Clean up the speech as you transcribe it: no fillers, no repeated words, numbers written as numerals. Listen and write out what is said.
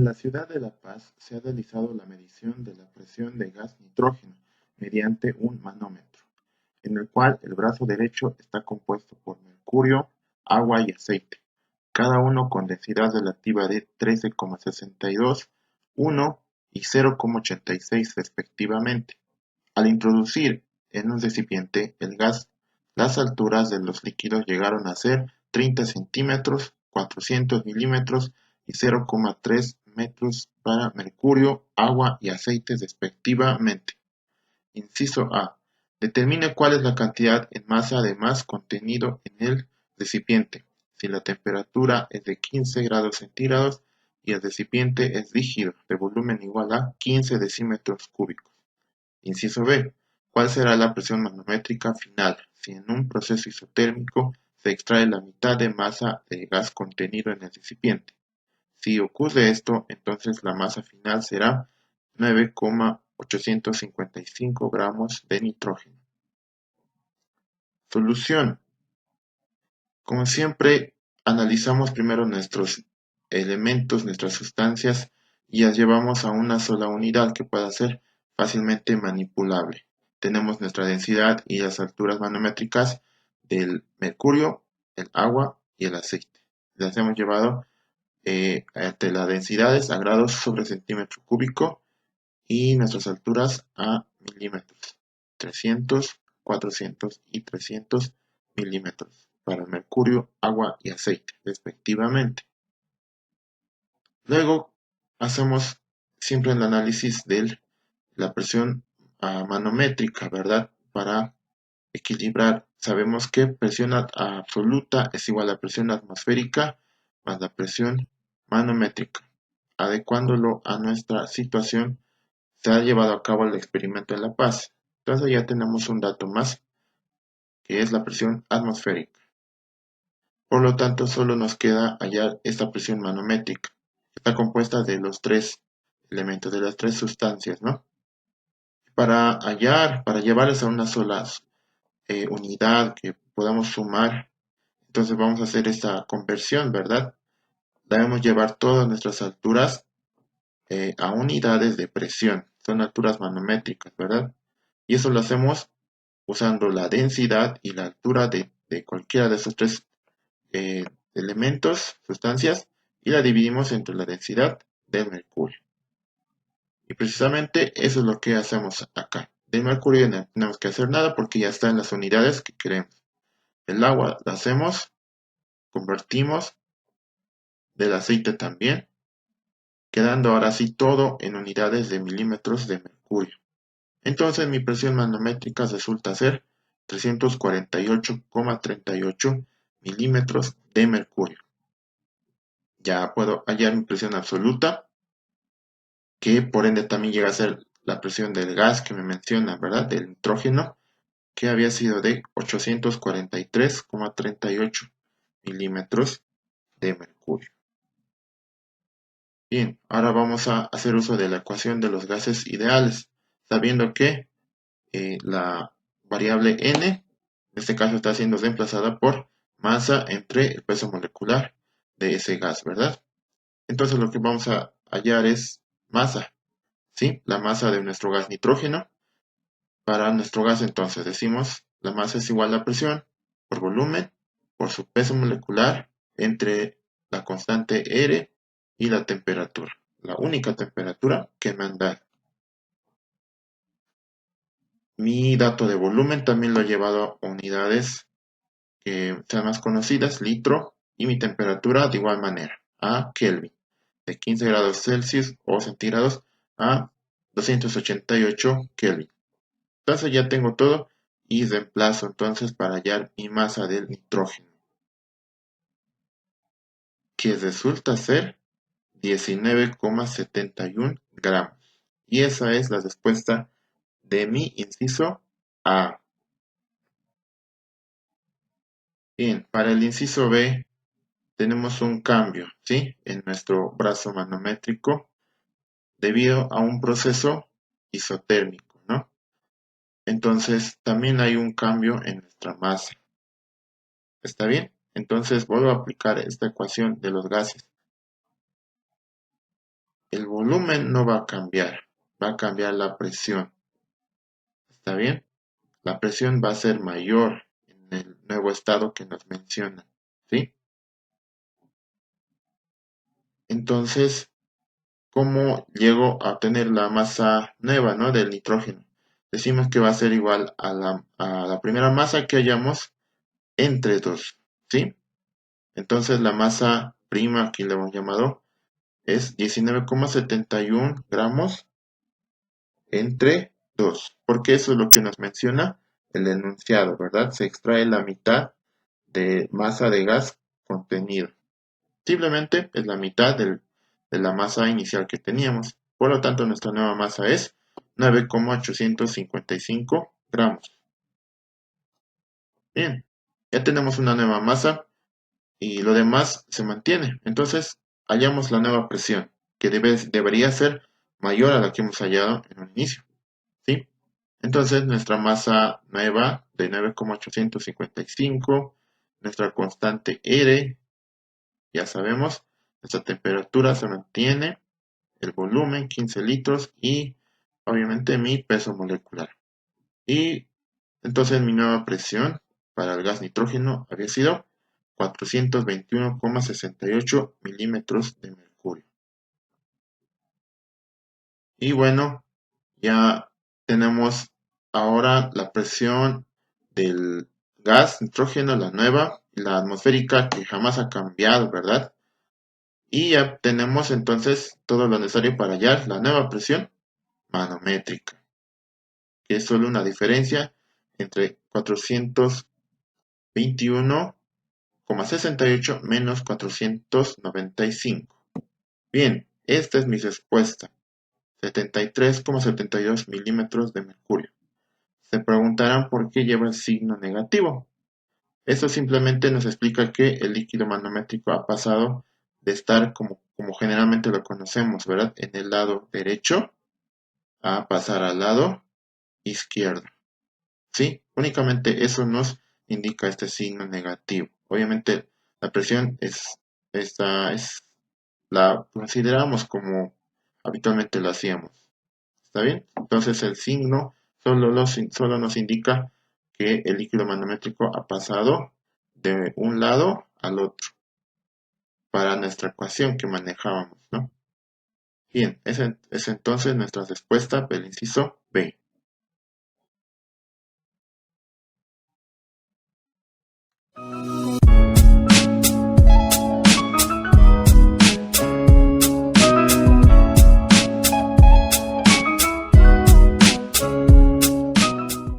la ciudad de La Paz se ha realizado la medición de la presión de gas nitrógeno mediante un manómetro, en el cual el brazo derecho está compuesto por mercurio, agua y aceite, cada uno con densidad relativa de 13,62, 1 y 0,86 respectivamente. Al introducir en un recipiente el gas, las alturas de los líquidos llegaron a ser 30 centímetros, 400 milímetros y 0,3 metros para mercurio, agua y aceite respectivamente. Inciso A. Determine cuál es la cantidad en masa de más contenido en el recipiente, si la temperatura es de 15 grados centígrados y el recipiente es rígido, de volumen igual a 15 decímetros cúbicos. Inciso B. ¿Cuál será la presión manométrica final si en un proceso isotérmico se extrae la mitad de masa de gas contenido en el recipiente? Si ocurre esto, entonces la masa final será 9,855 gramos de nitrógeno. Solución. Como siempre, analizamos primero nuestros elementos, nuestras sustancias, y las llevamos a una sola unidad que pueda ser fácilmente manipulable. Tenemos nuestra densidad y las alturas manométricas del mercurio, el agua y el aceite. Las hemos llevado de las densidades a grados sobre centímetro cúbico y nuestras alturas a milímetros, 300, 400 y 300 milímetros para mercurio, agua y aceite, respectivamente. Luego hacemos siempre el análisis de la presión manométrica, ¿verdad? Para equilibrar, sabemos que presión absoluta es igual a presión atmosférica más la presión manométrica. Adecuándolo a nuestra situación, se ha llevado a cabo el experimento en La Paz. Entonces ya tenemos un dato más, que es la presión atmosférica. Por lo tanto, solo nos queda hallar esta presión manométrica, que está compuesta de los tres elementos, de las tres sustancias, ¿no? Para llevarles a una sola unidad que podamos sumar, entonces vamos a hacer esta conversión, ¿verdad? Debemos llevar todas nuestras alturas a unidades de presión, son alturas manométricas, ¿verdad? Y eso lo hacemos usando la densidad y la altura de cualquiera de esos tres elementos, sustancias, y la dividimos entre la densidad del mercurio. Y precisamente eso es lo que hacemos acá. Del mercurio no tenemos que hacer nada porque ya está en las unidades que queremos. El agua la hacemos, convertimos, del aceite también, quedando ahora sí todo en unidades de milímetros de mercurio. Entonces mi presión manométrica resulta ser 348,38 milímetros de mercurio. Ya puedo hallar mi presión absoluta, que por ende también llega a ser la presión del gas que me menciona, ¿verdad? Del nitrógeno, que había sido de 843,38 milímetros de mercurio. Bien, ahora vamos a hacer uso de la ecuación de los gases ideales, sabiendo que la variable n, en este caso está siendo reemplazada por masa entre el peso molecular de ese gas, ¿verdad? Entonces lo que vamos a hallar es masa, ¿sí? La masa de nuestro gas nitrógeno. Para nuestro gas entonces decimos la masa es igual a la presión por volumen por su peso molecular entre la constante R y la temperatura, la única temperatura que me han dado. Mi dato de volumen también lo he llevado a unidades que sean más conocidas, litro, y mi temperatura de igual manera, a Kelvin, de 15 grados Celsius o centígrados a 288 Kelvin. Entonces ya tengo todo y reemplazo entonces para hallar mi masa del nitrógeno, que resulta ser 19,71 gramos. Y esa es la respuesta de mi inciso A. Bien, para el inciso B tenemos un cambio, ¿sí? En nuestro brazo manométrico debido a un proceso isotérmico, ¿no? Entonces también hay un cambio en nuestra masa. ¿Está bien? Entonces vuelvo a aplicar esta ecuación de los gases. el volumen no va a cambiar la presión. ¿Está bien? La presión va a ser mayor en el nuevo estado que nos menciona. ¿Sí? Entonces, ¿cómo llego a obtener la masa nueva, ¿no? Del nitrógeno? Decimos que va a ser igual a la primera masa que hallamos entre 2. ¿Sí? Entonces la masa prima, aquí le hemos llamado, es 19,71 gramos entre 2, porque eso es lo que nos menciona el enunciado, ¿verdad? Se extrae la mitad de masa de gas contenido. Simplemente es la mitad de la masa inicial que teníamos. Por lo tanto, nuestra nueva masa es 9,855 gramos. Bien, ya tenemos una nueva masa y lo demás se mantiene. Entonces, hallamos la nueva presión, que debería ser mayor a la que hemos hallado en un inicio. ¿Sí? Entonces, nuestra masa nueva de 9,855, nuestra constante R, ya sabemos, nuestra temperatura se mantiene, el volumen 15 litros y obviamente mi peso molecular. Y entonces mi nueva presión para el gas nitrógeno había sido 421,68 milímetros de mercurio. Y bueno, ya tenemos ahora la presión del gas nitrógeno, la nueva, y la atmosférica que jamás ha cambiado, ¿verdad? Y ya tenemos entonces todo lo necesario para hallar la nueva presión manométrica, que es solo una diferencia entre 421,68 menos 495. Bien, esta es mi respuesta. 73,72 milímetros de mercurio. Se preguntarán por qué lleva el signo negativo. Esto simplemente nos explica que el líquido manométrico ha pasado de estar como generalmente lo conocemos, ¿verdad? En el lado derecho a pasar al lado izquierdo. ¿Sí? Únicamente eso nos indica este signo negativo. Obviamente la presión esta la consideramos como habitualmente lo hacíamos. ¿Está bien? Entonces el signo solo nos indica que el líquido manométrico ha pasado de un lado al otro para nuestra ecuación que manejábamos, ¿no? Bien, esa es entonces nuestra respuesta del inciso B.